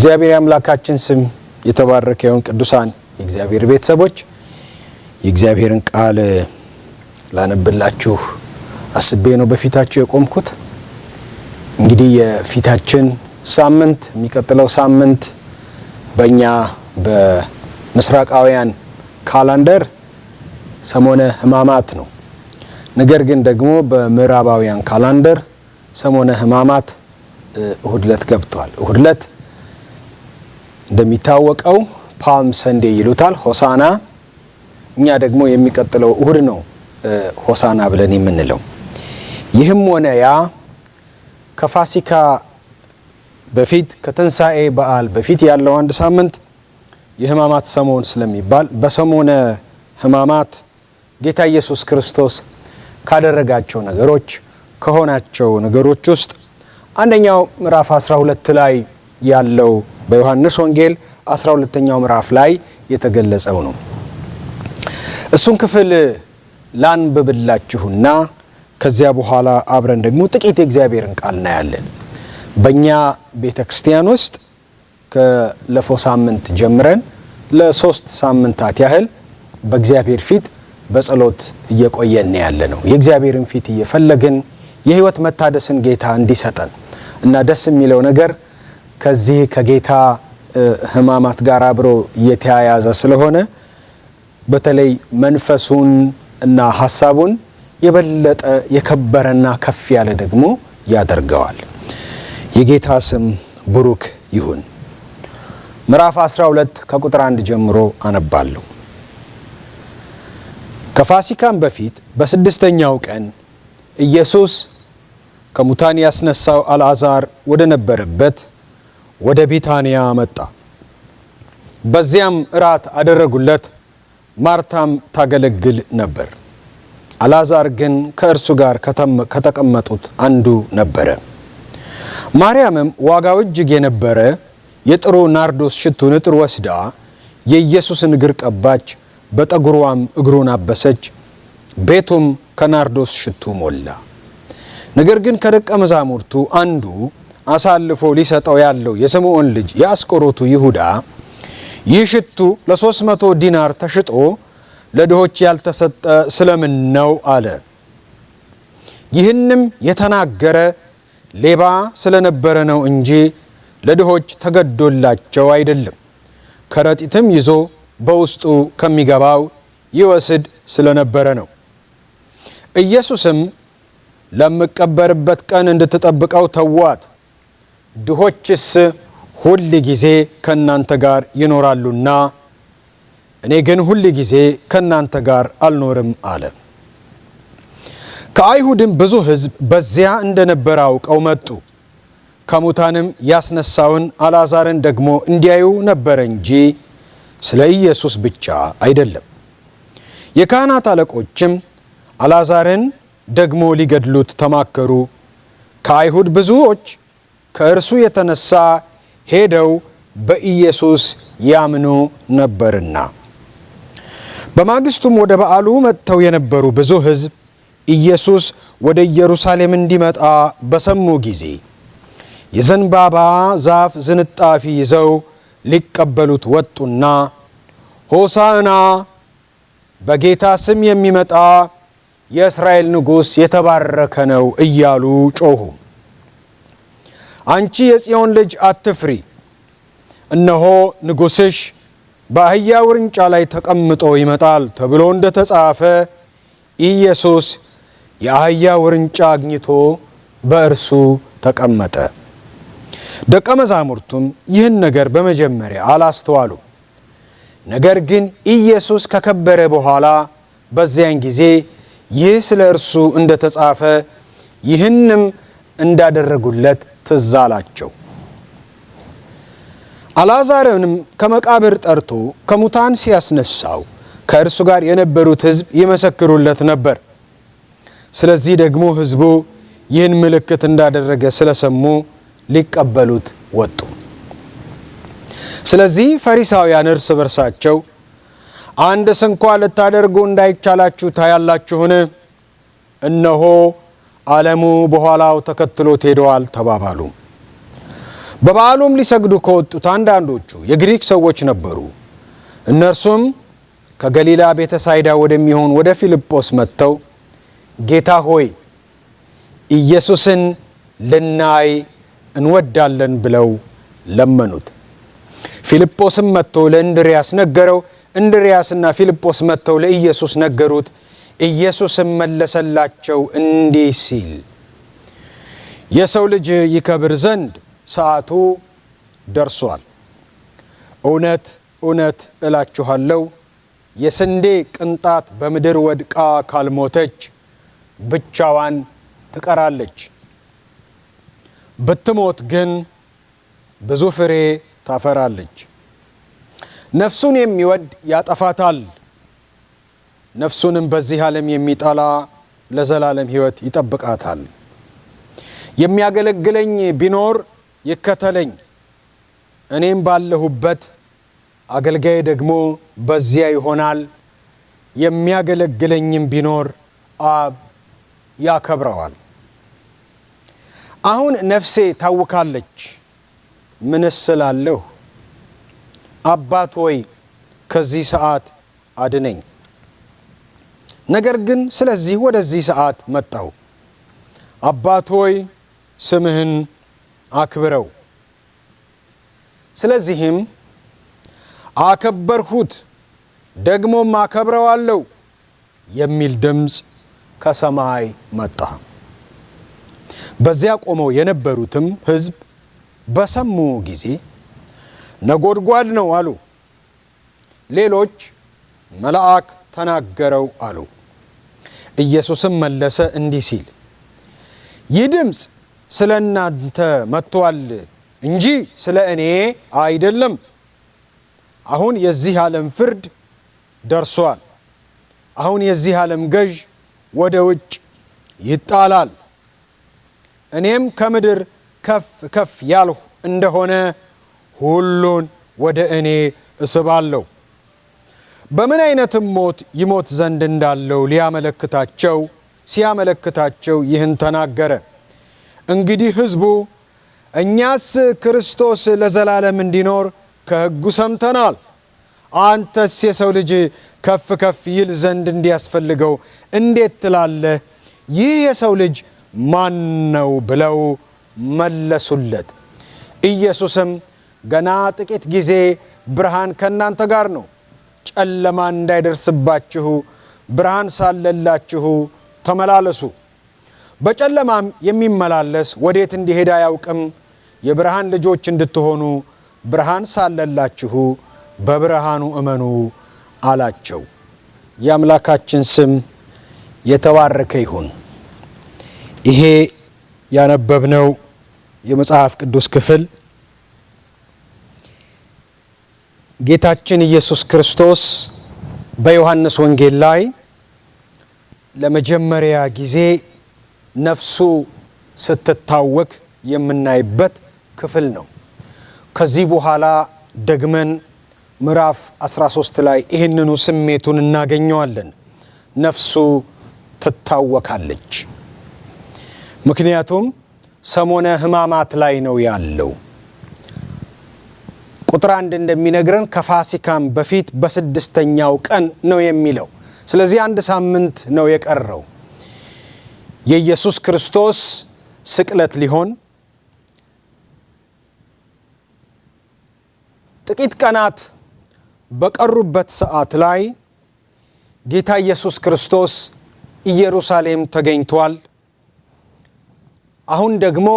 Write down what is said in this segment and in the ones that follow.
የእግዚአብሔር አምላካችን ስም የተባረከ ይሁን። ቅዱሳን የእግዚአብሔር ቤተሰቦች የእግዚአብሔርን ቃል ላነብላችሁ አስቤ ነው በፊታችሁ የቆምኩት። እንግዲህ የፊታችን ሳምንት የሚቀጥለው ሳምንት በእኛ በምስራቃውያን ካላንደር ሰሞነ ሕማማት ነው። ነገር ግን ደግሞ በምዕራባውያን ካላንደር ሰሞነ ሕማማት እሁድ ዕለት ገብቷል። እሁድ ዕለት እንደሚታወቀው ፓልም ሰንዴ ይሉታል፣ ሆሳና። እኛ ደግሞ የሚቀጥለው እሁድ ነው ሆሳና ብለን የምንለው። ይህም ሆነ ያ ከፋሲካ በፊት ከትንሣኤ በዓል በፊት ያለው አንድ ሳምንት የሕማማት ሰሞን ስለሚባል በሰሞነ ሕማማት ጌታ ኢየሱስ ክርስቶስ ካደረጋቸው ነገሮች ከሆናቸው ነገሮች ውስጥ አንደኛው ምዕራፍ 12 ላይ ያለው በዮሐንስ ወንጌል 12ኛው ምዕራፍ ላይ የተገለጸው ነው። እሱን ክፍል ላንብብላችሁና ከዚያ በኋላ አብረን ደግሞ ጥቂት የእግዚአብሔርን ቃል እናያለን። በእኛ ቤተክርስቲያን ውስጥ ከለፈው ሳምንት ጀምረን ለ3 ሳምንታት ያህል በእግዚአብሔር ፊት በጸሎት እየቆየን ያለ ነው። የእግዚአብሔርን ፊት እየፈለግን የህይወት መታደስን ጌታ እንዲሰጠን እና ደስ የሚለው ነገር ከዚህ ከጌታ ሕማማት ጋር አብሮ የተያያዘ ስለሆነ በተለይ መንፈሱን እና ሐሳቡን የበለጠ የከበረና ከፍ ያለ ደግሞ ያደርገዋል። የጌታ ስም ብሩክ ይሁን። ምዕራፍ 12 ከቁጥር 1 ጀምሮ አነባለሁ። ከፋሲካም በፊት በስድስተኛው ቀን ኢየሱስ ከሙታን ያስነሳው አልዓዛር ወደ ነበረበት ወደ ቢታንያ መጣ። በዚያም እራት አደረጉለት። ማርታም ታገለግል ነበር። አልዓዛር ግን ከእርሱ ጋር ከተቀመጡት አንዱ ነበረ። ማርያምም ዋጋው እጅግ የነበረ የጥሩ ናርዶስ ሽቱ ንጥር ወስዳ የኢየሱስን እግር ቀባች፣ በጠጉሯም እግሩን አበሰች። ቤቱም ከናርዶስ ሽቱ ሞላ። ነገር ግን ከደቀ መዛሙርቱ አንዱ አሳልፎ ሊሰጠው ያለው የስምዖን ልጅ የአስቆሮቱ ይሁዳ ይህ ሽቱ ለ300 ዲናር ተሽጦ ለድሆች ያልተሰጠ ስለምን ነው አለ። ይህንም የተናገረ ሌባ ስለነበረ ነው እንጂ ለድሆች ተገዶላቸው አይደለም። ከረጢትም ይዞ በውስጡ ከሚገባው ይወስድ ስለነበረ ነው። ኢየሱስም ለምቀበርበት ቀን እንድትጠብቀው ተዋት፣ ድሆችስ ሁል ጊዜ ከናንተ ጋር ይኖራሉና እኔ ግን ሁል ጊዜ ከናንተ ጋር አልኖርም አለ። ከአይሁድም ብዙ ሕዝብ በዚያ እንደነበረ አውቀው መጡ። ከሙታንም ያስነሳውን አልዓዛርን ደግሞ እንዲያዩ ነበረ እንጂ ስለ ኢየሱስ ብቻ አይደለም። የካህናት አለቆችም አልዓዛርን ደግሞ ሊገድሉት ተማከሩ። ከአይሁድ ብዙዎች ከእርሱ የተነሳ ሄደው በኢየሱስ ያምኑ ነበርና። በማግስቱም ወደ በዓሉ መጥተው የነበሩ ብዙ ሕዝብ ኢየሱስ ወደ ኢየሩሳሌም እንዲመጣ በሰሙ ጊዜ የዘንባባ ዛፍ ዝንጣፊ ይዘው ሊቀበሉት ወጡና ሆሳዕና በጌታ ስም የሚመጣ የእስራኤል ንጉሥ የተባረከ ነው እያሉ ጮኹ። አንቺ የጽዮን ልጅ አትፍሪ፣ እነሆ ንጉሥሽ በአህያ ውርንጫ ላይ ተቀምጦ ይመጣል ተብሎ እንደተጻፈ ኢየሱስ የአህያ ውርንጫ አግኝቶ በእርሱ ተቀመጠ። ደቀ መዛሙርቱም ይህን ነገር በመጀመሪያ አላስተዋሉ። ነገር ግን ኢየሱስ ከከበረ በኋላ በዚያን ጊዜ ይህ ስለ እርሱ እንደተጻፈ ይህንም እንዳደረጉለት ትዝ አላቸው። አልዓዛርንም ከመቃብር ጠርቶ ከሙታን ሲያስነሳው ከእርሱ ጋር የነበሩት ሕዝብ ይመሰክሩለት ነበር። ስለዚህ ደግሞ ሕዝቡ ይህን ምልክት እንዳደረገ ስለሰሙ ሊቀበሉት ወጡ። ስለዚህ ፈሪሳውያን እርስ በርሳቸው አንድ ስንኳ ልታደርጉ እንዳይቻላችሁ ታያላችሁን? እነሆ ዓለሙ በኋላው ተከትሎት ሄደዋል ተባባሉ። በበዓሉም ሊሰግዱ ከወጡት አንዳንዶቹ የግሪክ ሰዎች ነበሩ። እነርሱም ከገሊላ ቤተሳይዳ ወደሚሆን ወደ ፊልጶስ መጥተው ጌታ ሆይ ኢየሱስን ልናይ እንወዳለን ብለው ለመኑት። ፊልጶስም መጥቶ ለእንድርያስ ነገረው። እንድርያስና ፊልጶስ መጥተው ለኢየሱስ ነገሩት። ኢየሱስም መለሰላቸው እንዲህ ሲል የሰው ልጅ ይከብር ዘንድ ሰዓቱ ደርሷል። እውነት እውነት እላችኋለሁ የስንዴ ቅንጣት በምድር ወድቃ ካልሞተች ብቻዋን ትቀራለች። ብትሞት ግን ብዙ ፍሬ ታፈራለች። ነፍሱን የሚወድ ያጠፋታል፣ ነፍሱንም በዚህ ዓለም የሚጠላ ለዘላለም ሕይወት ይጠብቃታል። የሚያገለግለኝ ቢኖር ይከተለኝ፣ እኔም ባለሁበት አገልጋዬ ደግሞ በዚያ ይሆናል። የሚያገለግለኝም ቢኖር አብ ያከብረዋል። አሁን ነፍሴ ታውካለች፣ ምንስ እላለሁ? አባት ሆይ ከዚህ ሰዓት አድነኝ። ነገር ግን ስለዚህ ወደዚህ ሰዓት መጣሁ። አባት ሆይ ስምህን አክብረው። ስለዚህም አከበርሁት፣ ደግሞም አከብረዋለሁ የሚል ድምፅ ከሰማይ መጣ። በዚያ ቆመው የነበሩትም ሕዝብ በሰሙ ጊዜ ነጎድጓድ ነው አሉ። ሌሎች መልአክ ተናገረው አሉ። ኢየሱስም መለሰ እንዲህ ሲል ይህ ድምፅ ስለ እናንተ መጥቷል እንጂ ስለ እኔ አይደለም። አሁን የዚህ ዓለም ፍርድ ደርሷል። አሁን የዚህ ዓለም ገዥ ወደ ውጭ ይጣላል። እኔም ከምድር ከፍ ከፍ ያልሁ እንደሆነ ሁሉን ወደ እኔ እስባለሁ። በምን አይነትም ሞት ይሞት ዘንድ እንዳለው ሲያመለክታቸው ይህን ተናገረ። እንግዲህ ሕዝቡ እኛስ ክርስቶስ ለዘላለም እንዲኖር ከሕጉ ሰምተናል፣ አንተስ የሰው ልጅ ከፍ ከፍ ይል ዘንድ እንዲያስፈልገው እንዴት ትላለህ? ይህ የሰው ልጅ ማን ነው ብለው መለሱለት። ኢየሱስም ገና ጥቂት ጊዜ ብርሃን ከእናንተ ጋር ነው፣ ጨለማ እንዳይደርስባችሁ ብርሃን ሳለላችሁ ተመላለሱ። በጨለማም የሚመላለስ ወዴት እንዲሄድ አያውቅም። የብርሃን ልጆች እንድትሆኑ ብርሃን ሳለላችሁ በብርሃኑ እመኑ አላቸው። የአምላካችን ስም የተባረከ ይሁን። ይሄ ያነበብነው የመጽሐፍ ቅዱስ ክፍል ጌታችን ኢየሱስ ክርስቶስ በዮሐንስ ወንጌል ላይ ለመጀመሪያ ጊዜ ነፍሱ ስትታወክ የምናይበት ክፍል ነው። ከዚህ በኋላ ደግመን ምዕራፍ 13 ላይ ይህንኑ ስሜቱን እናገኘዋለን። ነፍሱ ትታወካለች። ምክንያቱም ሰሞነ ሕማማት ላይ ነው ያለው። ቁጥር 1 እንደሚነግረን ከፋሲካም በፊት በስድስተኛው ቀን ነው የሚለው። ስለዚህ 1 ሳምንት ነው የቀረው የኢየሱስ ክርስቶስ ስቅለት ሊሆን ጥቂት ቀናት በቀሩበት ሰዓት ላይ ጌታ ኢየሱስ ክርስቶስ ኢየሩሳሌም ተገኝቷል። አሁን ደግሞ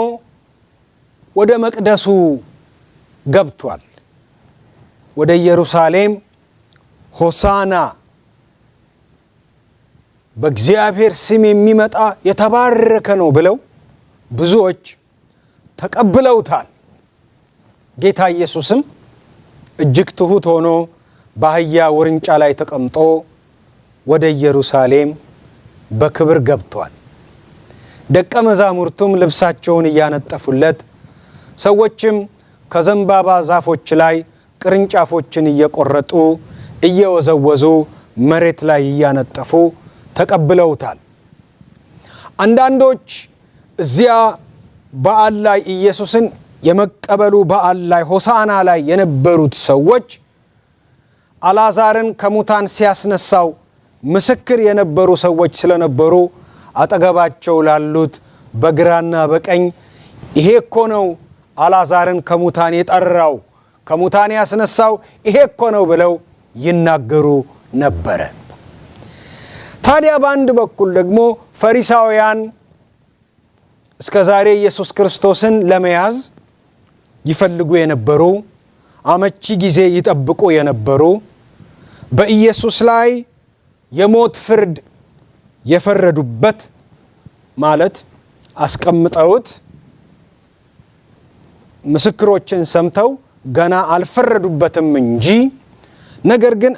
ወደ መቅደሱ ገብቷል። ወደ ኢየሩሳሌም ሆሳና በእግዚአብሔር ስም የሚመጣ የተባረከ ነው ብለው ብዙዎች ተቀብለውታል። ጌታ ኢየሱስም እጅግ ትሑት ሆኖ በአህያ ውርንጫ ላይ ተቀምጦ ወደ ኢየሩሳሌም በክብር ገብቷል። ደቀ መዛሙርቱም ልብሳቸውን እያነጠፉለት፣ ሰዎችም ከዘንባባ ዛፎች ላይ ቅርንጫፎችን እየቆረጡ እየወዘወዙ መሬት ላይ እያነጠፉ ተቀብለውታል። አንዳንዶች እዚያ በዓል ላይ ኢየሱስን የመቀበሉ በዓል ላይ ሆሳና ላይ የነበሩት ሰዎች አልዓዛርን ከሙታን ሲያስነሳው ምስክር የነበሩ ሰዎች ስለነበሩ አጠገባቸው ላሉት በግራና በቀኝ ይሄ እኮ ነው አልዓዛርን ከሙታን የጠራው ከሙታን ያስነሳው ይሄ እኮ ነው ብለው ይናገሩ ነበረ። ታዲያ በአንድ በኩል ደግሞ ፈሪሳውያን እስከዛሬ ኢየሱስ ክርስቶስን ለመያዝ ይፈልጉ የነበሩ አመቺ ጊዜ ይጠብቁ የነበሩ በኢየሱስ ላይ የሞት ፍርድ የፈረዱበት ማለት አስቀምጠውት ምስክሮችን ሰምተው ገና አልፈረዱበትም እንጂ ነገር ግን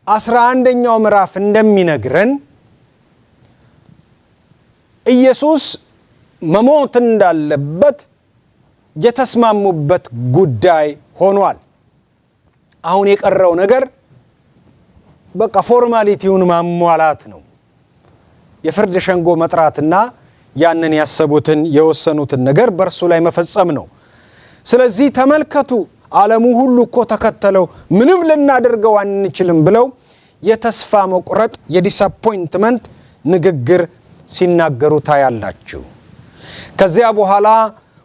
11ኛው ምዕራፍ እንደሚነግረን ኢየሱስ መሞት እንዳለበት የተስማሙበት ጉዳይ ሆኗል። አሁን የቀረው ነገር በቃ ፎርማሊቲውን ማሟላት ነው። የፍርድ ሸንጎ መጥራትና ያንን ያሰቡትን የወሰኑትን ነገር በእርሱ ላይ መፈጸም ነው። ስለዚህ ተመልከቱ ዓለሙ ሁሉ እኮ ተከተለው ምንም ልናደርገው አንችልም ብለው የተስፋ መቁረጥ የዲስአፖይንትመንት ንግግር ሲናገሩ ታያላችሁ። ከዚያ በኋላ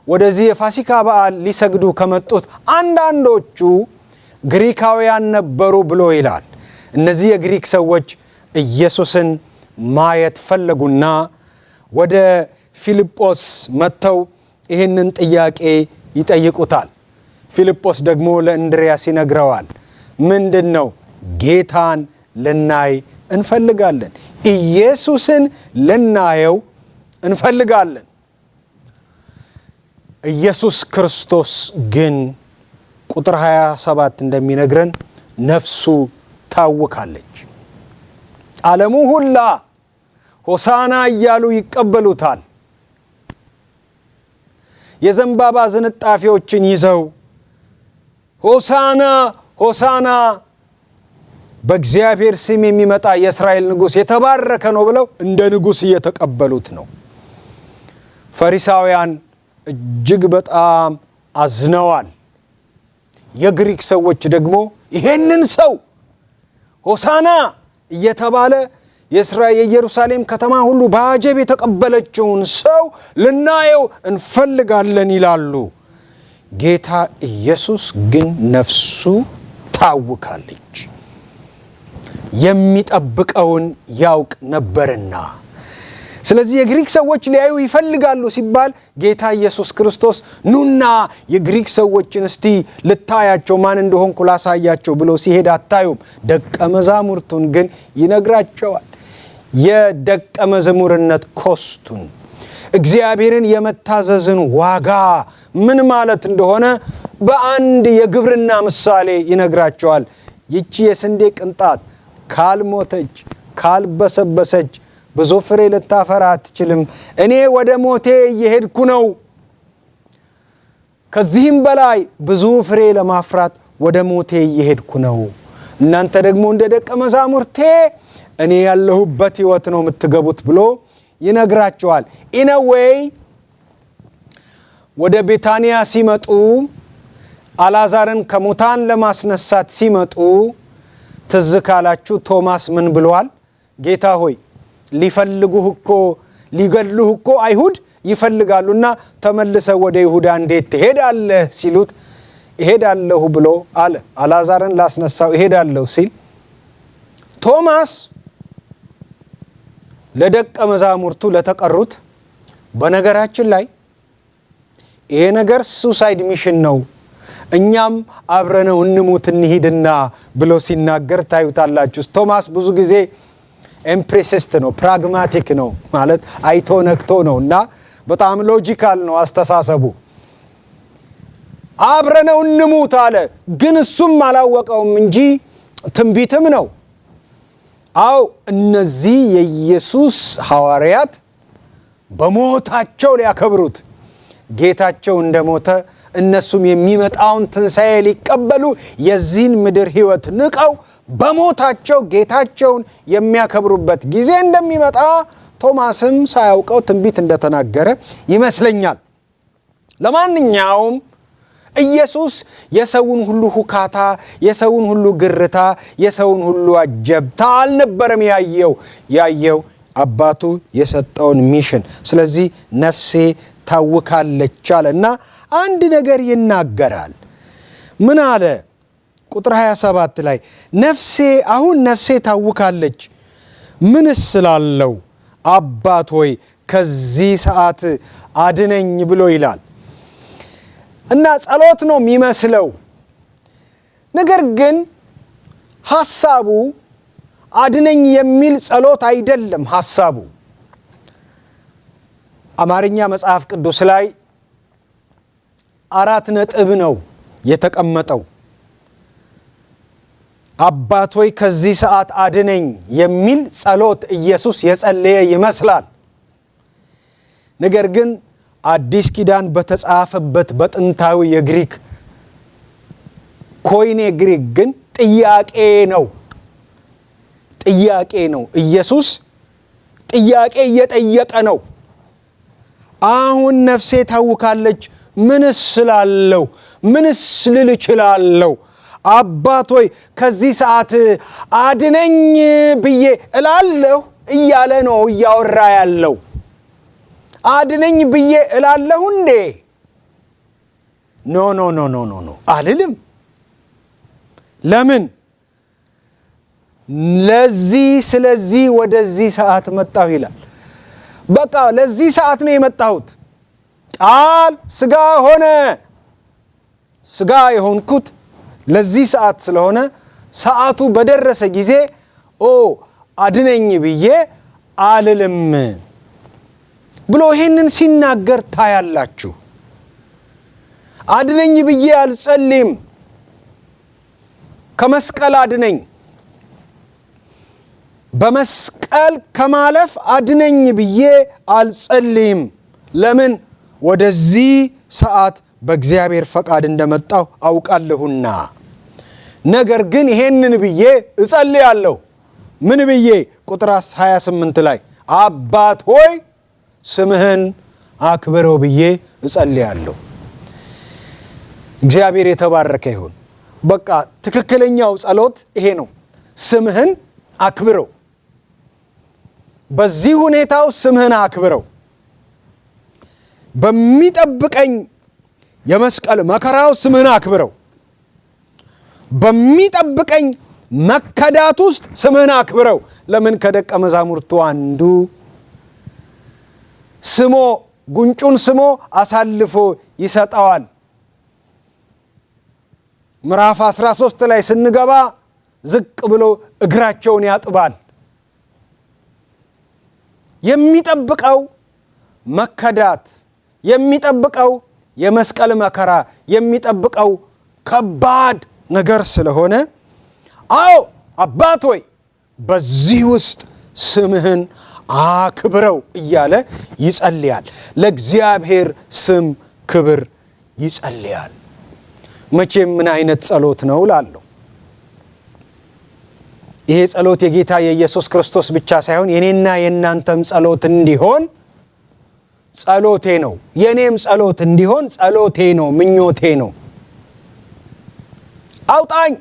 ወደዚህ የፋሲካ በዓል ሊሰግዱ ከመጡት አንዳንዶቹ ግሪካውያን ነበሩ ብሎ ይላል። እነዚህ የግሪክ ሰዎች ኢየሱስን ማየት ፈለጉና ወደ ፊልጶስ መጥተው ይህንን ጥያቄ ይጠይቁታል። ፊልጶስ ደግሞ ለእንድርያስ ይነግረዋል። ምንድነው? ጌታን ልናይ እንፈልጋለን። ኢየሱስን ልናየው እንፈልጋለን። ኢየሱስ ክርስቶስ ግን ቁጥር 27 እንደሚነግረን ነፍሱ ታውካለች። ዓለሙ ሁላ ሆሳና እያሉ ይቀበሉታል። የዘንባባ ዝንጣፊዎችን ይዘው ሆሳና ሆሳና በእግዚአብሔር ስም የሚመጣ የእስራኤል ንጉሥ የተባረከ ነው ብለው እንደ ንጉሥ እየተቀበሉት ነው። ፈሪሳውያን እጅግ በጣም አዝነዋል። የግሪክ ሰዎች ደግሞ ይሄንን ሰው ሆሳና እየተባለ የኢየሩሳሌም ከተማ ሁሉ በአጀብ የተቀበለችውን ሰው ልናየው እንፈልጋለን ይላሉ። ጌታ ኢየሱስ ግን ነፍሱ ታውካለች። የሚጠብቀውን ያውቅ ነበርና። ስለዚህ የግሪክ ሰዎች ሊያዩ ይፈልጋሉ ሲባል ጌታ ኢየሱስ ክርስቶስ ኑና የግሪክ ሰዎችን እስቲ ልታያቸው ማን እንደሆንኩ ላሳያቸው ብሎ ሲሄድ አታዩም። ደቀ መዛሙርቱን ግን ይነግራቸዋል። የደቀ መዝሙርነት ኮስቱን እግዚአብሔርን የመታዘዝን ዋጋ ምን ማለት እንደሆነ በአንድ የግብርና ምሳሌ ይነግራቸዋል። ይቺ የስንዴ ቅንጣት ካልሞተች ካልበሰበሰች ብዙ ፍሬ ልታፈራ አትችልም። እኔ ወደ ሞቴ እየሄድኩ ነው። ከዚህም በላይ ብዙ ፍሬ ለማፍራት ወደ ሞቴ እየሄድኩ ነው። እናንተ ደግሞ እንደ ደቀ መዛሙርቴ እኔ ያለሁበት ሕይወት ነው የምትገቡት ብሎ ይነግራቸዋል። ኢነዌይ ወደ ቤታንያ ሲመጡ አልዓዛርን ከሙታን ለማስነሳት ሲመጡ ትዝ ካላችሁ ቶማስ ምን ብለዋል? ጌታ ሆይ ሊፈልጉህ እኮ ሊገድሉህ እኮ አይሁድ ይፈልጋሉና ተመልሰ ወደ ይሁዳ እንዴት ትሄዳለህ ሲሉት እሄዳለሁ ብሎ አለ። አልዓዛርን ላስነሳው እሄዳለሁ ሲል ቶማስ ለደቀ መዛሙርቱ ለተቀሩት በነገራችን ላይ ይሄ ነገር ሱሳይድ ሚሽን ነው፣ እኛም አብረነው እንሙት እንሂድና ብሎ ሲናገር ታዩታላችሁ። ቶማስ ብዙ ጊዜ ኤምፕሬሲስት ነው፣ ፕራግማቲክ ነው ማለት አይቶ ነክቶ ነው እና በጣም ሎጂካል ነው አስተሳሰቡ። አብረነው እንሙት አለ። ግን እሱም አላወቀውም እንጂ ትንቢትም ነው። አው እነዚህ የኢየሱስ ሐዋርያት በሞታቸው ሊያከብሩት ጌታቸው እንደሞተ እነሱም የሚመጣውን ትንሣኤ ሊቀበሉ የዚህን ምድር ሕይወት ንቀው በሞታቸው ጌታቸውን የሚያከብሩበት ጊዜ እንደሚመጣ ቶማስም ሳያውቀው ትንቢት እንደተናገረ ይመስለኛል። ለማንኛውም ኢየሱስ የሰውን ሁሉ ሁካታ፣ የሰውን ሁሉ ግርታ፣ የሰውን ሁሉ አጀብታ አልነበረም ያየው አባቱ የሰጠውን ሚሽን። ስለዚህ ነፍሴ ታውካለች አለና አንድ ነገር ይናገራል። ምን አለ? ቁጥር 27 ላይ ነፍሴ ታውካለች፣ ምንስ ስላለው አባት ሆይ ከዚህ ሰዓት አድነኝ ብሎ ይላል። እና ጸሎት ነው የሚመስለው። ነገር ግን ሐሳቡ አድነኝ የሚል ጸሎት አይደለም። ሐሳቡ አማርኛ መጽሐፍ ቅዱስ ላይ 4 ነጥብ ነው የተቀመጠው። አባት ሆይ ከዚህ ሰዓት አድነኝ የሚል ጸሎት ኢየሱስ የጸለየ ይመስላል። ነገር ግን አዲስ ኪዳን በተጻፈበት በጥንታዊ የግሪክ ኮይኔ ግሪክ ግን ጥያቄ ነው። ኢየሱስ ጥያቄ እየጠየቀ ነው። አሁን ነፍሴ ታውካለች፣ ምንስ ስላለው? ምንስ ልል እችላለሁ? አባት ሆይ ከዚህ ሰዓት አድነኝ ብዬ እላለሁ እያለ ነው እያወራ ያለው። አድነኝ ብዬ እላለሁ እንዴ? ኖ አልልም። ለምን? ስለዚህ ወደዚህ ሰዓት መጣሁ ይላል። በቃ ለዚህ ሰዓት ነው የመጣሁት። ቃል ሥጋ ሆነ። ሥጋ የሆንኩት ለዚህ ሰዓት ስለሆነ ሰዓቱ በደረሰ ጊዜ አድነኝ ብዬ አልልም ብሎ ይሄንን ሲናገር ታያላችሁ። አድነኝ ብዬ አልጸልይም። ከመስቀል አድነኝ፣ በመስቀል ከማለፍ አድነኝ ብዬ አልጸልይም። ለምን? ወደዚህ ሰዓት በእግዚአብሔር ፈቃድ እንደመጣሁ አውቃለሁና። ነገር ግን ይሄንን ብዬ እጸልያለሁ። ምን ብዬ? ቁጥር 28 ላይ አባት ሆይ ስምህን አክብረው ብዬ እጸልያለሁ። እግዚአብሔር የተባረከ ይሁን። በቃ ትክክለኛው ጸሎት ይሄ ነው። ስምህን አክብረው። በዚህ ሁኔታው ስምህን አክብረው። በሚጠብቀኝ የመስቀል መከራው ስምህን አክብረው። በሚጠብቀኝ መከዳት ውስጥ ስምህን አክብረው። ለምን? ከደቀ መዛሙርቱ አንዱ ጉንጩን ስሞ አሳልፎ ይሰጠዋል። ምዕራፍ 13 ላይ ስንገባ ዝቅ ብሎ እግራቸውን ያጥባል። የሚጠብቀው መከዳት፣ የሚጠብቀው የመስቀል መከራ፣ የሚጠብቀው ከባድ ነገር ስለሆነ አባት ሆይ በዚህ ውስጥ ስምህን አክብረው እያለ ይጸልያል። ለእግዚአብሔር ስም ክብር ይጸልያል። መቼም ምን አይነት ጸሎት ነው እላለሁ። ይሄ ጸሎት የጌታ የኢየሱስ ክርስቶስ ብቻ ሳይሆን የኔና የእናንተም ጸሎት እንዲሆን ጸሎቴ ነው። የኔም ጸሎት እንዲሆን ጸሎቴ ነው፣ ምኞቴ ነው። አውጣኝ፣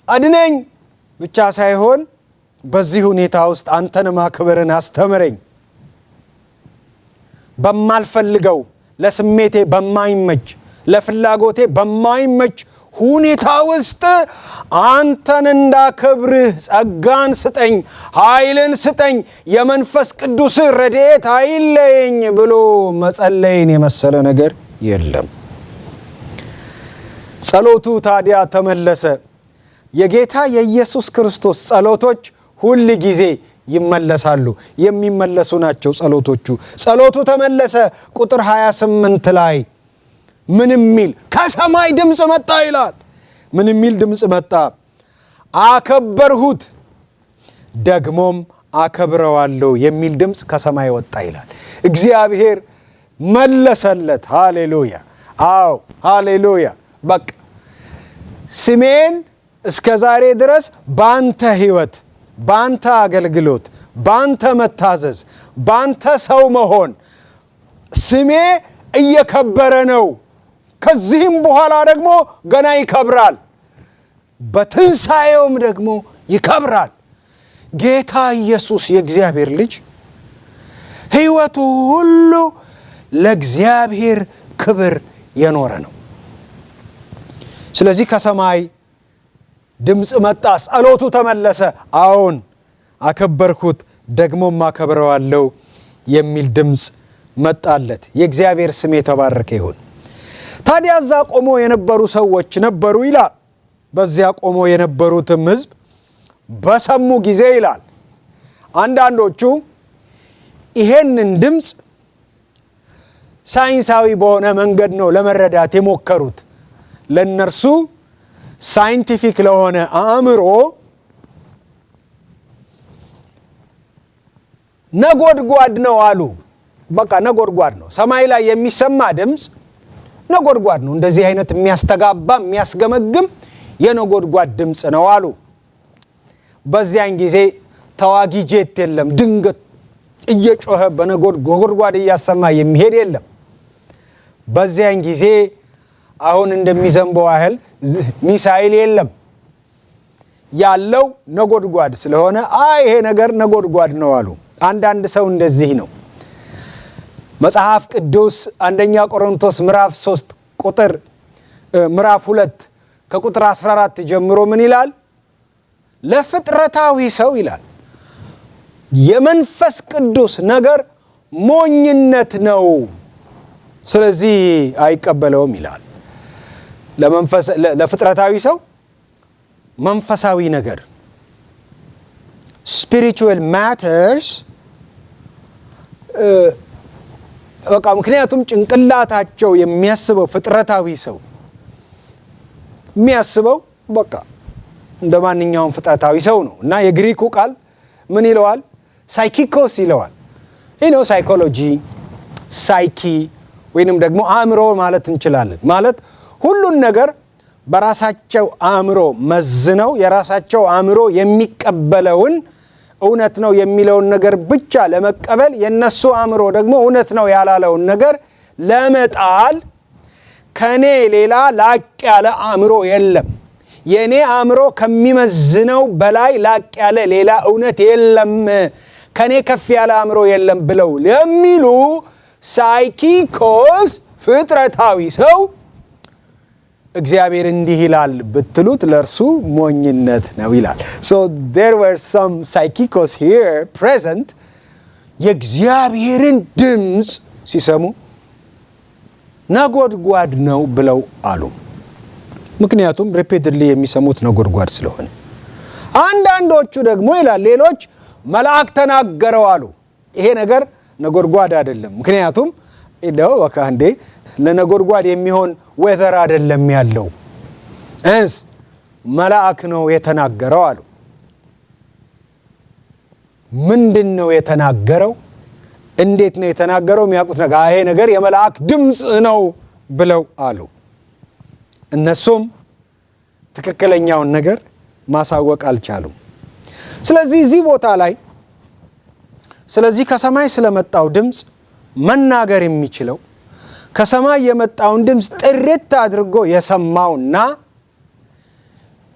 አድነኝ ብቻ ሳይሆን በዚህ ሁኔታ ውስጥ አንተን ማክበርን አስተምረኝ። በማልፈልገው፣ ለስሜቴ በማይመች፣ ለፍላጎቴ በማይመች ሁኔታ ውስጥ አንተን እንዳከብርህ ጸጋን ስጠኝ፣ ኃይልን ስጠኝ፣ የመንፈስ ቅዱስ ረድኤት አይለየኝ ብሎ መጸለይን የመሰለ ነገር የለም። ጸሎቱ ታዲያ ተመለሰ። የጌታ የኢየሱስ ክርስቶስ ጸሎቶች ሁል ጊዜ ይመለሳሉ፣ የሚመለሱ ናቸው ጸሎቶቹ። ጸሎቱ ተመለሰ። ቁጥር 28 ላይ ምን የሚል ከሰማይ ድምፅ መጣ ይላል። ምን የሚል ድምፅ መጣ? አከበርሁት ደግሞም አከብረዋለሁ የሚል ድምፅ ከሰማይ ወጣ ይላል። እግዚአብሔር መለሰለት። ሃሌሉያ! አዎ ሃሌሉያ! በቃ ስሜን እስከ ዛሬ ድረስ ባንተ ሕይወት፣ ባንተ አገልግሎት፣ ባንተ መታዘዝ፣ ባንተ ሰው መሆን ስሜ እየከበረ ነው። ከዚህም በኋላ ደግሞ ገና ይከብራል። በትንሣኤውም ደግሞ ይከብራል። ጌታ ኢየሱስ የእግዚአብሔር ልጅ ሕይወቱ ሁሉ ለእግዚአብሔር ክብር የኖረ ነው። ስለዚህ ከሰማይ ድምፅ መጣ፣ ጸሎቱ ተመለሰ። አዎን አከበርኩት፣ ደግሞም አከብረዋለሁ የሚል ድምፅ መጣለት። የእግዚአብሔር ስም የተባረከ ይሁን። ታዲያ እዛ ቆሞ የነበሩ ሰዎች ነበሩ ይላል። በዚያ ቆሞ የነበሩትም ሕዝብ በሰሙ ጊዜ ይላል። አንዳንዶቹ ይሄንን ድምፅ ሳይንሳዊ በሆነ መንገድ ነው ለመረዳት የሞከሩት። ለነርሱ ሳይንቲፊክ ለሆነ አእምሮ ነጎድጓድ ነው አሉ። በቃ ነጎድጓድ ነው፣ ሰማይ ላይ የሚሰማ ድምፅ ነጎድጓድ ነው፣ እንደዚህ አይነት የሚያስተጋባ የሚያስገመግም የነጎድጓድ ድምፅ ነው አሉ። በዚያን ጊዜ ተዋጊ ጄት የለም፣ ድንገት እየጮኸ በነጎድጓድ እያሰማ የሚሄድ የለም። በዚያን ጊዜ አሁን እንደሚዘንበው ያህል ሚሳኤል የለም። ያለው ነጎድጓድ ስለሆነ ይሄ ነገር ነጎድጓድ ነው አሉ። አንዳንድ ሰው እንደዚህ ነው። መጽሐፍ ቅዱስ አንደኛ ቆሮንቶስ ምዕራፍ 3 ምዕራፍ 2 ከቁጥር 14 ጀምሮ ምን ይላል? ለፍጥረታዊ ሰው ይላል የመንፈስ ቅዱስ ነገር ሞኝነት ነው፣ ስለዚህ አይቀበለውም ይላል። ለፍጥረታዊ ሰው መንፈሳዊ ነገር spiritual matters በቃ ምክንያቱም ጭንቅላታቸው የሚያስበው ፍጥረታዊ ሰው የሚያስበው በቃ እንደ ማንኛውም ፍጥረታዊ ሰው ነው። እና የግሪኩ ቃል ምን ይለዋል? ሳይኪኮስ ይለዋል። ሳይኮሎጂ፣ ሳይኪ ወይንም ደግሞ አእምሮ ማለት እንችላለን። ማለት ሁሉን ነገር በራሳቸው አእምሮ መዝነው የራሳቸው አእምሮ የሚቀበለውን እውነት ነው የሚለውን ነገር ብቻ ለመቀበል፣ የነሱ አእምሮ ደግሞ እውነት ነው ያላለውን ነገር ለመጣል ከኔ ሌላ ላቅ ያለ አእምሮ የለም፣ የኔ አእምሮ ከሚመዝነው በላይ ላቅ ያለ ሌላ እውነት የለም፣ ከኔ ከፍ ያለ አእምሮ የለም ብለው ለሚሉ ሳይኪኮስ ፍጥረታዊ ሰው እግዚአብሔር እንዲህ ይላል ብትሉት ለእርሱ ሞኝነት ነው ይላል። So there were some psychikos here present የእግዚአብሔርን ድምፅ ሲሰሙ ነጎድጓድ ነው ብለው አሉ። ምክንያቱም ሪፒትድሊ የሚሰሙት ነጎድጓድ ስለሆነ። አንዳንዶቹ ደግሞ ይላል ሌሎች መልአክ ተናገረው አሉ። ይሄ ነገር ነጎድጓድ አይደለም፣ ምክንያቱም ወካንዴ ለነጎድጓድ የሚሆን ዌዘር አይደለም ያለው፣ መልአክ ነው የተናገረው አሉ። ምንድን ነው የተናገረው? እንዴት ነው የተናገረው? የሚያውቁት ነገር ይሄ ነገር የመልአክ ድምፅ ነው ብለው አሉ። እነሱም ትክክለኛውን ነገር ማሳወቅ አልቻሉም። ስለዚህ እዚህ ቦታ ላይ ስለዚህ ከሰማይ ስለመጣው ድምፅ መናገር የሚችለው ከሰማይ የመጣውን ድምፅ ጥርት አድርጎ የሰማውና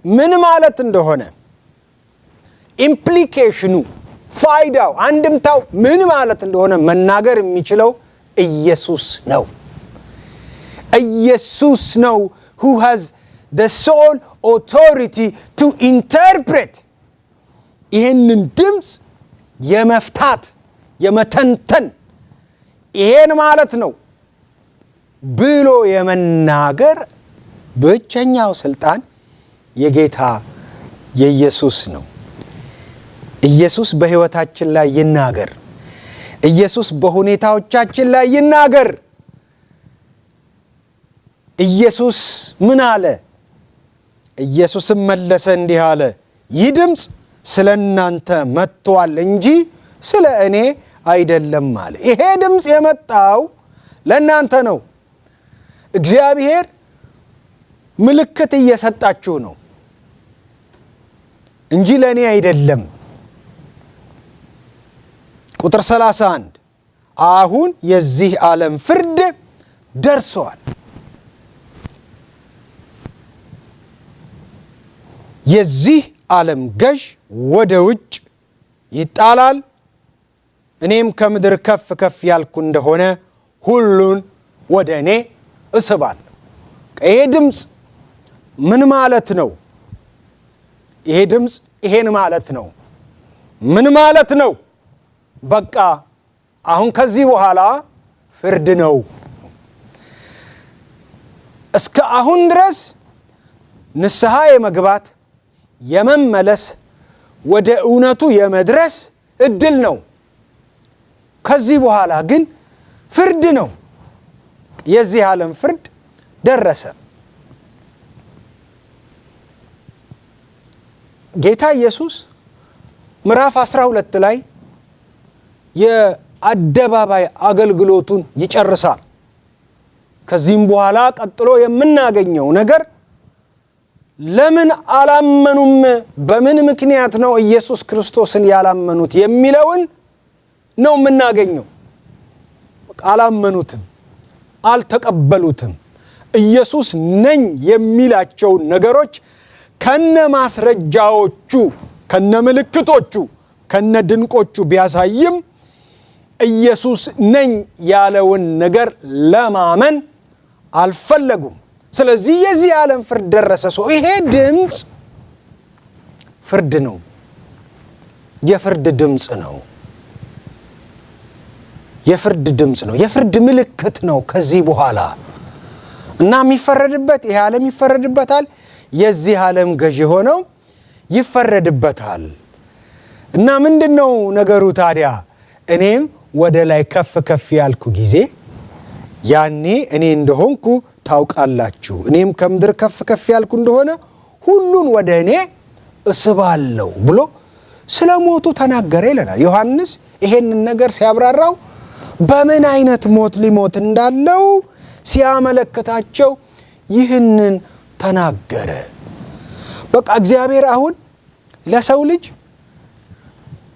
ምን ማለት እንደሆነ ኢምፕሊኬሽኑ፣ ፋይዳው፣ አንድምታው ምን ማለት እንደሆነ መናገር የሚችለው ኢየሱስ ነው። ኢየሱስ ነው who has the sole authority to interpret ይህንን ድምፅ የመፍታት የመተንተን ይሄን ማለት ነው ብሎ የመናገር ብቸኛው ስልጣን የጌታ የኢየሱስ ነው። ኢየሱስ በሕይወታችን ላይ ይናገር። ኢየሱስ በሁኔታዎቻችን ላይ ይናገር። ኢየሱስ ምን አለ? ኢየሱስም መለሰ እንዲህ አለ፣ ይህ ድምፅ ስለ እናንተ መጥቷል እንጂ ስለ እኔ አይደለም አለ። ይሄ ድምፅ የመጣው ለእናንተ ነው። እግዚአብሔር ምልክት እየሰጣችሁ ነው እንጂ ለእኔ አይደለም። ቁጥር 31 አሁን የዚህ ዓለም ፍርድ ደርሰዋል። የዚህ ዓለም ገዥ ወደ ውጭ ይጣላል፣ እኔም ከምድር ከፍ ከፍ ያልኩ እንደሆነ ሁሉን ወደ እኔ እስባለሁ። ይሄ ድምፅ ምን ማለት ነው? ይሄ ድምፅ ይሄን ማለት ነው። ምን ማለት ነው? በቃ አሁን ከዚህ በኋላ ፍርድ ነው። እስከ አሁን ድረስ ንስሐ የመግባት የመመለስ ወደ እውነቱ የመድረስ እድል ነው። ከዚህ በኋላ ግን ፍርድ ነው። የዚህ ዓለም ፍርድ ደረሰ። ጌታ ኢየሱስ ምዕራፍ 12 ላይ የአደባባይ አገልግሎቱን ይጨርሳል። ከዚህም በኋላ ቀጥሎ የምናገኘው ነገር ለምን አላመኑም፣ በምን ምክንያት ነው ኢየሱስ ክርስቶስን ያላመኑት የሚለውን ነው የምናገኘው። አላመኑትም፣ አልተቀበሉትም። ኢየሱስ ነኝ የሚላቸውን ነገሮች ከነ ማስረጃዎቹ፣ ከነ ምልክቶቹ፣ ከነ ድንቆቹ ቢያሳይም ኢየሱስ ነኝ ያለውን ነገር ለማመን አልፈለጉም። ስለዚህ የዚህ ዓለም ፍርድ ደረሰ። ሰው ይሄ ድምፅ ፍርድ ነው። የፍርድ ድምፅ ነው። የፍርድ ድምፅ ነው። የፍርድ ምልክት ነው። ከዚህ በኋላ እና የሚፈረድበት ይሄ ዓለም ይፈረድበታል። የዚህ ዓለም ገዥ ሆነው ይፈረድበታል። እና ምንድነው ነገሩ ታዲያ? እኔም ወደ ላይ ከፍ ከፍ ያልኩ ጊዜ ያኔ እኔ እንደሆንኩ ታውቃላችሁ። እኔም ከምድር ከፍ ከፍ ያልኩ እንደሆነ ሁሉን ወደ እኔ እስባለሁ ብሎ ስለ ሞቱ ተናገረ ይለናል። ዮሐንስ ይሄንን ነገር ሲያብራራው በምን አይነት ሞት ሊሞት እንዳለው ሲያመለክታቸው ይህንን ተናገረ። በቃ እግዚአብሔር አሁን ለሰው ልጅ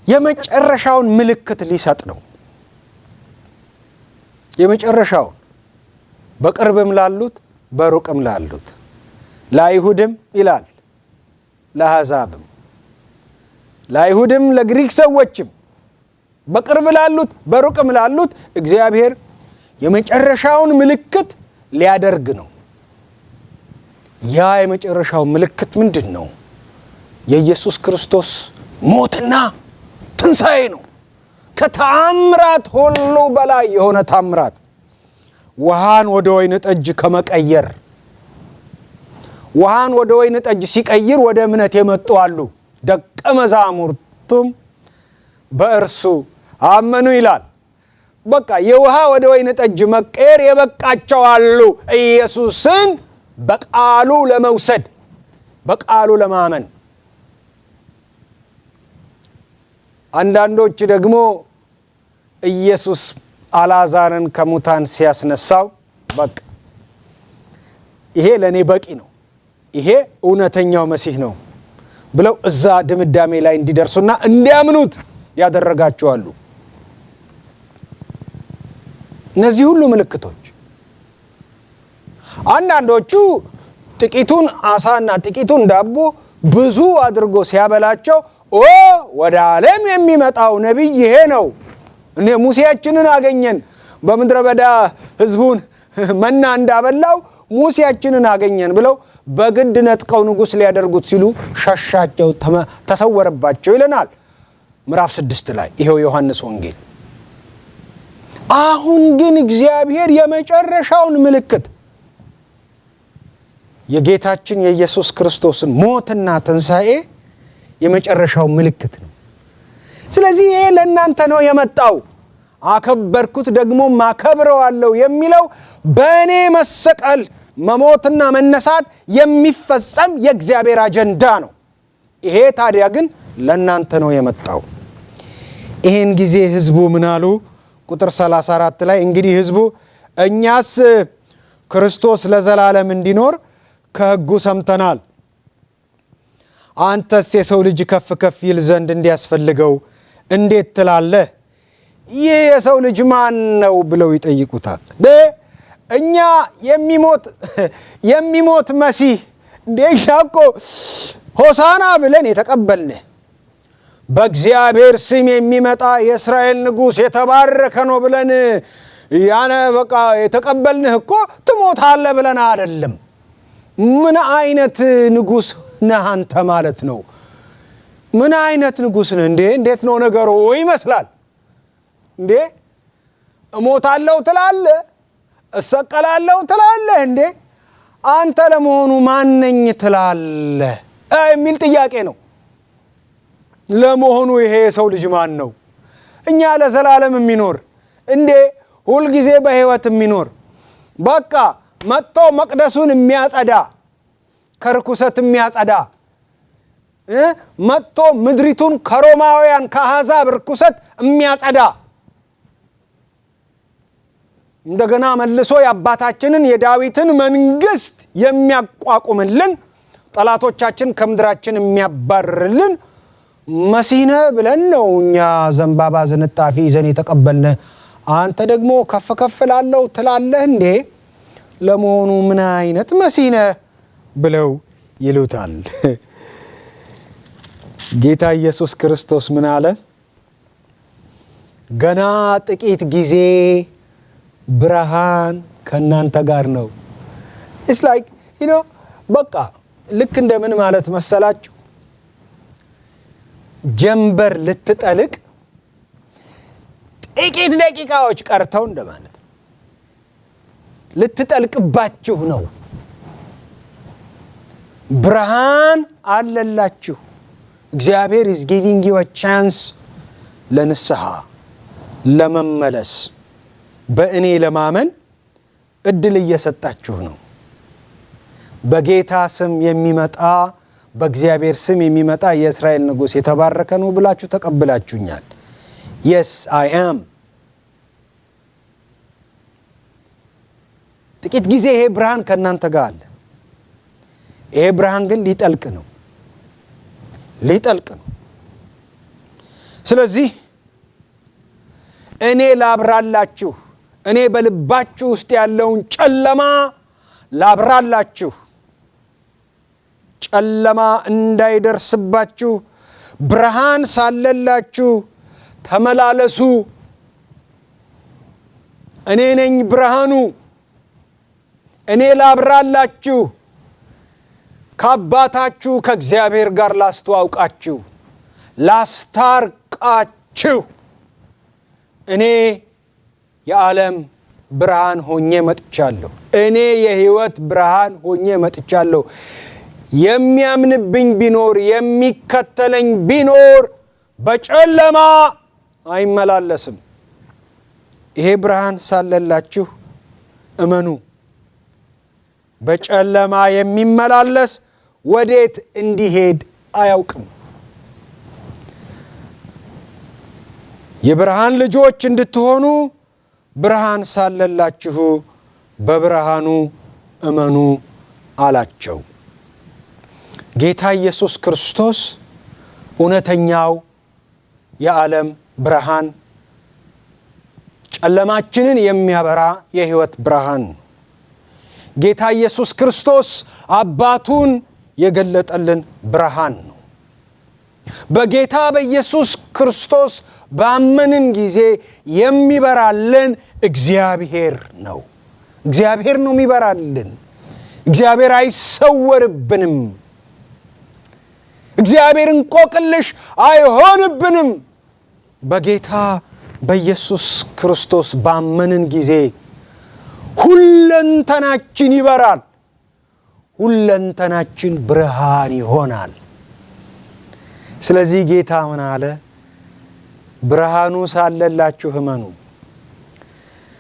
የመጨረሻውን ምልክት ሊሰጥ ነው። የመጨረሻውን በቅርብም ላሉት በሩቅም ላሉት፣ ለአይሁድም ይላል ለአሕዛብም፣ ለአይሁድም ለግሪክ ሰዎችም፣ በቅርብ ላሉት በሩቅም ላሉት እግዚአብሔር የመጨረሻውን ምልክት ሊያደርግ ነው። ያ የመጨረሻው ምልክት ምንድን ነው? የኢየሱስ ክርስቶስ ሞትና ትንሣኤ ነው። ከተአምራት ሁሉ በላይ የሆነ ታምራት፣ ውሃን ወደ ወይን ጠጅ ከመቀየር፣ ውሃን ወደ ወይን ጠጅ ሲቀይር ወደ እምነት የመጡ አሉ፣ ደቀ መዛሙርቱም በእርሱ አመኑ ይላል። በቃ የውሃ ወደ ወይን ጠጅ መቀየር የበቃቸው አሉ፣ ኢየሱስን በቃሉ ለመውሰድ፣ በቃሉ ለማመን። አንዳንዶች ደግሞ ኢየሱስ አልዓዛርን ከሙታን ሲያስነሳው በቃ ይሄ ለኔ በቂ ነው፣ ይሄ እውነተኛው መሲህ ነው ብለው እዛ ድምዳሜ ላይ እንዲደርሱና እንዲያምኑት ያደረጋቸዋሉ። እነዚህ ሁሉ ምልክቶች አንዳንዶቹ ጥቂቱን አሳና ጥቂቱን ዳቦ ብዙ አድርጎ ሲያበላቸው ወደ ዓለም የሚመጣው ነቢይ ይሄ ነው፣ እኔ ሙሴያችንን አገኘን፣ በምድረ በዳ ሕዝቡን መና እንዳበላው ሙሴያችንን አገኘን ብለው በግድ ነጥቀው ንጉሥ ሊያደርጉት ሲሉ ሸሻቸው፣ ተሰወረባቸው ይለናል ምዕራፍ 6 ላይ ይሄው ዮሐንስ ወንጌል። አሁን ግን እግዚአብሔር የመጨረሻውን ምልክት የጌታችን የኢየሱስ ክርስቶስን ሞትና ትንሣኤ የመጨረሻው ምልክት ነው። ስለዚህ ይሄ ለእናንተ ነው የመጣው፣ አከበርኩት ደግሞ ማከብረዋለሁ የሚለው በእኔ መሰቀል መሞትና መነሳት የሚፈጸም የእግዚአብሔር አጀንዳ ነው። ይሄ ታዲያ ግን ለእናንተ ነው የመጣው። ይህን ጊዜ ሕዝቡ ምን አሉ? ቁጥር 34 ላይ እንግዲህ ሕዝቡ እኛስ ክርስቶስ ለዘላለም እንዲኖር ከሕጉ ሰምተናል፣ አንተስ የሰው ልጅ ከፍ ከፍ ይል ዘንድ እንዲያስፈልገው እንዴት ትላለህ? ይህ የሰው ልጅ ማን ነው ብለው ይጠይቁታል። እኛ የሚሞት መሲህ እንደኛኮ ሆሳና ብለን የተቀበልን በእግዚአብሔር ስም የሚመጣ የእስራኤል ንጉሥ የተባረከ ነው ብለን ያነ በቃ የተቀበልንህ እኮ ትሞታለህ ብለን አይደለም። ምን አይነት ንጉሥ ነህ አንተ ማለት ነው? ምን አይነት ንጉሥ ነህ እንዴ? እንዴት ነው ነገሩ ይመስላል እንዴ? እሞታለሁ ትላለህ፣ እሰቀላለሁ ትላለህ እንዴ? አንተ ለመሆኑ ማነኝ ትላለህ የሚል ጥያቄ ነው። ለመሆኑ ይሄ የሰው ልጅ ማን ነው? እኛ ለዘላለም የሚኖር እንዴ ሁል ጊዜ በሕይወት የሚኖር በቃ መጥቶ መቅደሱን የሚያጸዳ ከርኩሰት የሚያጸዳ መጥቶ ምድሪቱን ከሮማውያን ከአሕዛብ ርኩሰት የሚያጸዳ እንደገና መልሶ የአባታችንን የዳዊትን መንግስት የሚያቋቁምልን ጠላቶቻችን ከምድራችን የሚያባርርልን መሲህ ነህ ብለን ነው እኛ ዘንባባ ዝንጣፊ ይዘን የተቀበልነ። አንተ ደግሞ ከፍ ከፍ ላለው ትላለህ እንዴ? ለመሆኑ ምን አይነት መሲህ ነህ ብለው ይሉታል። ጌታ ኢየሱስ ክርስቶስ ምን አለ? ገና ጥቂት ጊዜ ብርሃን ከናንተ ጋር ነው። it's like በቃ ልክ እንደምን ማለት መሰላችሁ? ጀንበር ልትጠልቅ ጥቂት ደቂቃዎች ቀርተው እንደማለት ልትጠልቅባችሁ ነው። ብርሃን አለላችሁ። እግዚአብሔር is giving you a chance ለንስሐ ለመመለስ በእኔ ለማመን እድል እየሰጣችሁ ነው። በጌታ ስም የሚመጣ በእግዚአብሔር ስም የሚመጣ የእስራኤል ንጉሥ የተባረከ ነው ብላችሁ ተቀብላችሁኛል። yes I am። ጥቂት ጊዜ ይሄ ብርሃን ከናንተ ጋር አለ። ይሄ ብርሃን ግን ሊጠልቅ ነው። ስለዚህ እኔ ላብራላችሁ፣ እኔ በልባችሁ ውስጥ ያለውን ጨለማ ላብራላችሁ፣ ጨለማ እንዳይደርስባችሁ ብርሃን ሳለላችሁ ተመላለሱ። እኔ ነኝ ብርሃኑ። እኔ ላብራላችሁ፣ ከአባታችሁ ከእግዚአብሔር ጋር ላስተዋውቃችሁ፣ ላስታርቃችሁ። እኔ የዓለም ብርሃን ሆኜ መጥቻለሁ። እኔ የሕይወት ብርሃን ሆኜ መጥቻለሁ። የሚያምንብኝ ቢኖር የሚከተለኝ ቢኖር በጨለማ አይመላለስም። ይሄ ብርሃን ሳለላችሁ እመኑ። በጨለማ የሚመላለስ ወዴት እንዲሄድ አያውቅም። የብርሃን ልጆች እንድትሆኑ ብርሃን ሳለላችሁ በብርሃኑ እመኑ አላቸው። ጌታ ኢየሱስ ክርስቶስ እውነተኛው የዓለም ብርሃን፣ ጨለማችንን የሚያበራ የሕይወት ብርሃን። ጌታ ኢየሱስ ክርስቶስ አባቱን የገለጠልን ብርሃን ነው። በጌታ በኢየሱስ ክርስቶስ ባመንን ጊዜ የሚበራልን እግዚአብሔር ነው። እግዚአብሔር ነው የሚበራልን። እግዚአብሔር አይሰወርብንም። እግዚአብሔር እንቆቅልሽ አይሆንብንም። በጌታ በኢየሱስ ክርስቶስ ባመንን ጊዜ ሁለንተናችን ይበራል። ሁለንተናችን ብርሃን ይሆናል። ስለዚህ ጌታ ምን አለ? ብርሃኑ ሳለላችሁ እመኑ።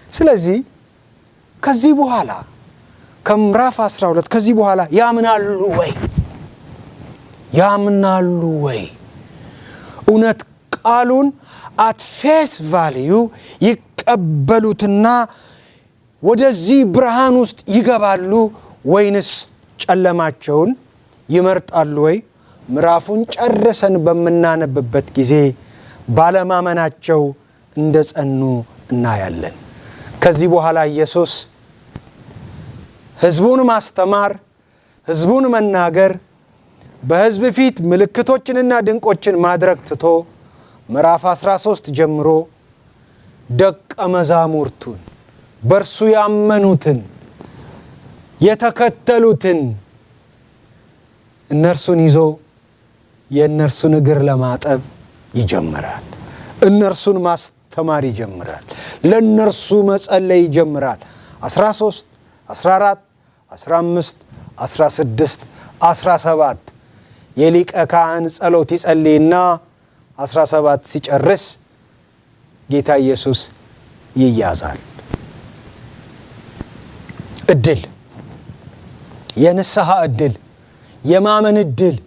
ስለዚህ ከዚህ በኋላ ከምዕራፍ 12 ከዚህ በኋላ ያምናሉ ወይ? እውነት ቃሉን at face value ይቀበሉትና ወደዚህ ብርሃን ውስጥ ይገባሉ ወይንስ ጨለማቸውን ይመርጣሉ ወይ? ምዕራፉን ጨርሰን በምናነብበት ጊዜ ባለማመናቸው እንደጸኑ እናያለን። ከዚህ በኋላ ኢየሱስ ሕዝቡን ማስተማር፣ ሕዝቡን መናገር፣ በሕዝብ ፊት ምልክቶችንና ድንቆችን ማድረግ ትቶ ምዕራፍ 13 ጀምሮ ደቀ መዛሙርቱን በእርሱ ያመኑትን የተከተሉትን እነርሱን ይዞ የእነርሱን እግር ለማጠብ ይጀምራል። እነርሱን ማስተማር ይጀምራል። ለእነርሱ መጸለይ ይጀምራል። 13 14 15 16 17 የሊቀ ካህን ጸሎት ይጸልይና 17 ሲጨርስ ጌታ ኢየሱስ ይያዛል። እድል፣ የንስሐ እድል፣ የማመን እድል፣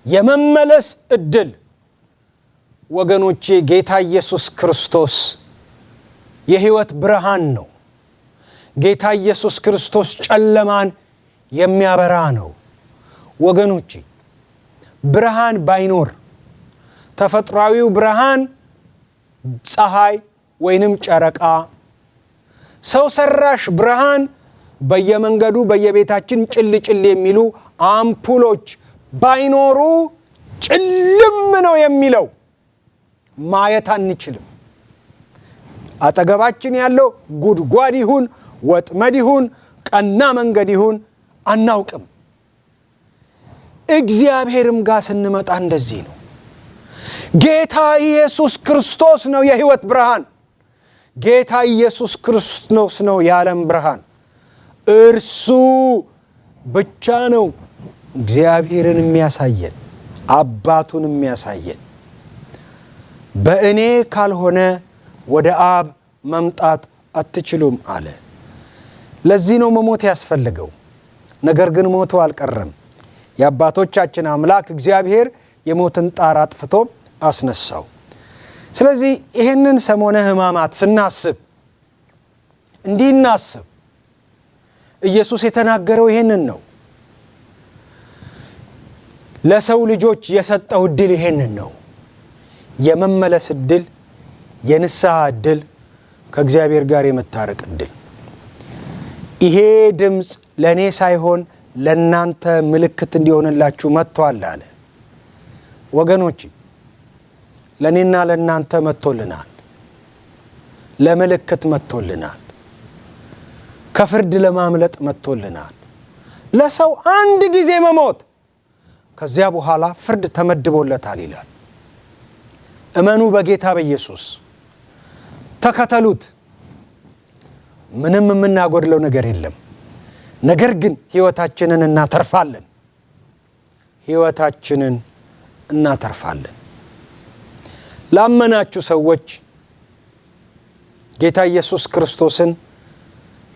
የመመለስ እድል። ወገኖቼ ጌታ ኢየሱስ ክርስቶስ የሕይወት ብርሃን ነው። ጌታ ኢየሱስ ክርስቶስ ጨለማን የሚያበራ ነው። ወገኖቼ ብርሃን ባይኖር ተፈጥሯዊው ብርሃን ፀሐይ ወይንም ጨረቃ፣ ሰው ሰራሽ ብርሃን በየመንገዱ በየቤታችን ጭል ጭል የሚሉ አምፑሎች ባይኖሩ ጭልም ነው የሚለው። ማየት አንችልም። አጠገባችን ያለው ጉድጓድ ይሁን ወጥመድ ይሁን ቀና መንገድ ይሁን አናውቅም። እግዚአብሔርም ጋር ስንመጣ እንደዚህ ነው። ጌታ ኢየሱስ ክርስቶስ ነው የሕይወት ብርሃን። ጌታ ኢየሱስ ክርስቶስ ነው የዓለም ብርሃን። እርሱ ብቻ ነው እግዚአብሔርን የሚያሳየን፣ አባቱን የሚያሳየን። በእኔ ካልሆነ ወደ አብ መምጣት አትችሉም አለ። ለዚህ ነው መሞት ያስፈልገው። ነገር ግን ሞቱ አልቀረም። የአባቶቻችን አምላክ እግዚአብሔር የሞትን ጣር አጥፍቶ አስነሳው። ስለዚህ ይህንን ሰሞነ ሕማማት ስናስብ እንዲህ እናስብ። ኢየሱስ የተናገረው ይህንን ነው። ለሰው ልጆች የሰጠው ዕድል ይህንን ነው። የመመለስ ዕድል፣ የንስሐ ዕድል፣ ከእግዚአብሔር ጋር የመታረቅ ዕድል። ይሄ ድምፅ ለእኔ ሳይሆን ለእናንተ ምልክት እንዲሆንላችሁ መጥቷል አለ። ወገኖች ለእኔና ለእናንተ መጥቶልናል። ለምልክት መጥቶልናል። ከፍርድ ለማምለጥ መጥቶልናል። ለሰው አንድ ጊዜ መሞት፣ ከዚያ በኋላ ፍርድ ተመድቦለታል ይላል። እመኑ በጌታ በኢየሱስ ተከተሉት። ምንም የምናጎድለው ነገር የለም። ነገር ግን ሕይወታችንን እናተርፋለን። ሕይወታችንን እናተርፋለን። ላመናችሁ ሰዎች ጌታ ኢየሱስ ክርስቶስን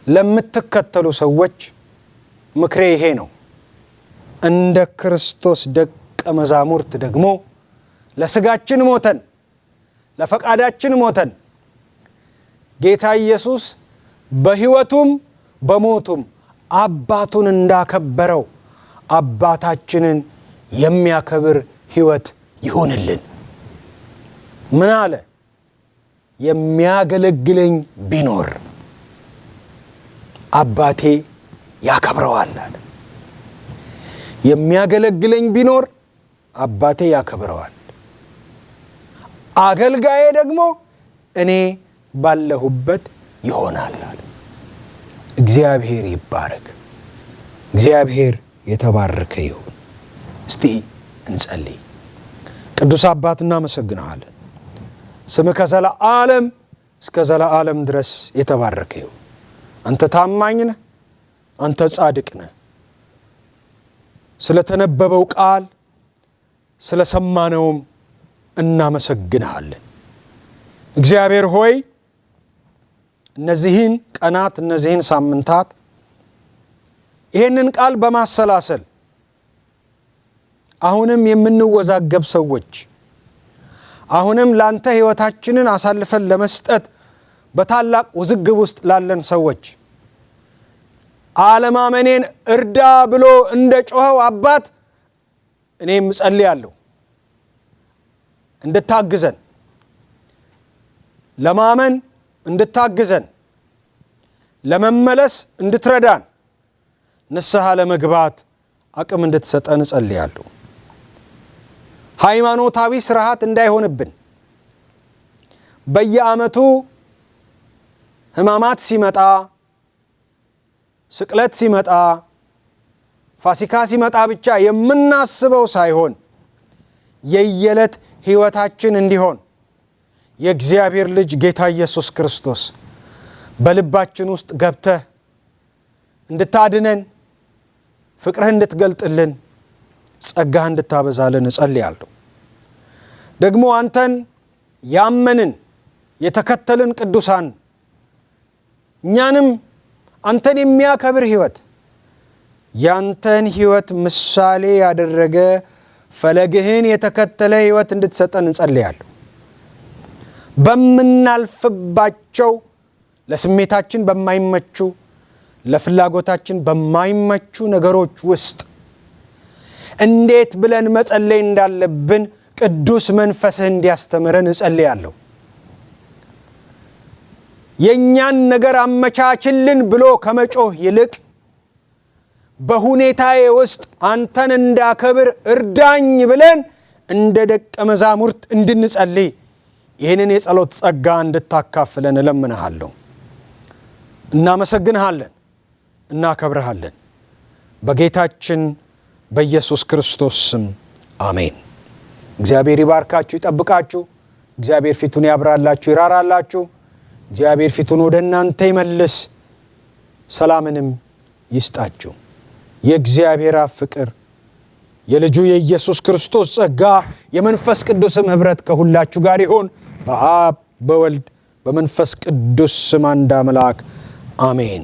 ለምትከተሉ ሰዎች ምክሬ ይሄ ነው። እንደ ክርስቶስ ደቀ መዛሙርት ደግሞ ለስጋችን ሞተን ለፈቃዳችን ሞተን ጌታ ኢየሱስ በሕይወቱም በሞቱም አባቱን እንዳከበረው አባታችንን የሚያከብር ሕይወት ይሆንልን። ምን አለ? የሚያገለግለኝ ቢኖር አባቴ ያከብረዋል አለ። የሚያገለግለኝ ቢኖር አባቴ ያከብረዋል። አገልጋዬ ደግሞ እኔ ባለሁበት ይሆናል አለ። እግዚአብሔር ይባረክ። እግዚአብሔር የተባረከ ይሁን። እስቲ እንጸልይ። ቅዱስ አባት እናመሰግንሃለን። ስምህ ከዘላለም እስከ ዘላለም ድረስ የተባረከ ይሁን። አንተ ታማኝ ነህ። አንተ ጻድቅ ነህ። ስለተነበበው ቃል ስለሰማነውም እናመሰግንሃለን። እግዚአብሔር ሆይ እነዚህን ቀናት እነዚህን ሳምንታት ይህንን ቃል በማሰላሰል አሁንም የምንወዛገብ ሰዎች፣ አሁንም ላንተ ሕይወታችንን አሳልፈን ለመስጠት በታላቅ ውዝግብ ውስጥ ላለን ሰዎች አለማመኔን እርዳ ብሎ እንደ ጮኸው አባት እኔም እጸልያለሁ እንድታግዘን፣ ለማመን እንድታግዘን፣ ለመመለስ እንድትረዳን፣ ንስሐ ለመግባት አቅም እንድትሰጠን እጸልያለሁ። ሃይማኖታዊ ስርዓት እንዳይሆንብን በየዓመቱ ሕማማት ሲመጣ፣ ስቅለት ሲመጣ፣ ፋሲካ ሲመጣ ብቻ የምናስበው ሳይሆን የየዕለት ሕይወታችን እንዲሆን የእግዚአብሔር ልጅ ጌታ ኢየሱስ ክርስቶስ በልባችን ውስጥ ገብተህ እንድታድነን፣ ፍቅርህ እንድትገልጥልን፣ ጸጋህ እንድታበዛልን እጸልያለሁ። ደግሞ አንተን ያመንን የተከተልን ቅዱሳን እኛንም አንተን የሚያከብር ሕይወት፣ ያንተን ሕይወት ምሳሌ ያደረገ ፈለግህን የተከተለ ሕይወት እንድትሰጠን እንጸልያለሁ። በምናልፍባቸው ለስሜታችን በማይመቹ ለፍላጎታችን በማይመቹ ነገሮች ውስጥ እንዴት ብለን መጸለይ እንዳለብን ቅዱስ መንፈስህ እንዲያስተምረን እጸልያለሁ። የእኛን ነገር አመቻችልን ብሎ ከመጮህ ይልቅ በሁኔታዬ ውስጥ አንተን እንዳከብር እርዳኝ ብለን እንደ ደቀ መዛሙርት እንድንጸልይ ይህንን የጸሎት ጸጋ እንድታካፍለን እለምንሃለሁ። እናመሰግንሃለን፣ እናከብርሃለን። በጌታችን በኢየሱስ ክርስቶስ ስም አሜን። እግዚአብሔር ይባርካችሁ፣ ይጠብቃችሁ። እግዚአብሔር ፊቱን ያብራላችሁ፣ ይራራላችሁ። እግዚአብሔር ፊቱን ወደ እናንተ ይመልስ፣ ሰላምንም ይስጣችሁ። የእግዚአብሔር አብ ፍቅር፣ የልጁ የኢየሱስ ክርስቶስ ጸጋ፣ የመንፈስ ቅዱስም ኅብረት ከሁላችሁ ጋር ይሁን። በአብ በወልድ በመንፈስ ቅዱስ ስም አንድ አምላክ አሜን።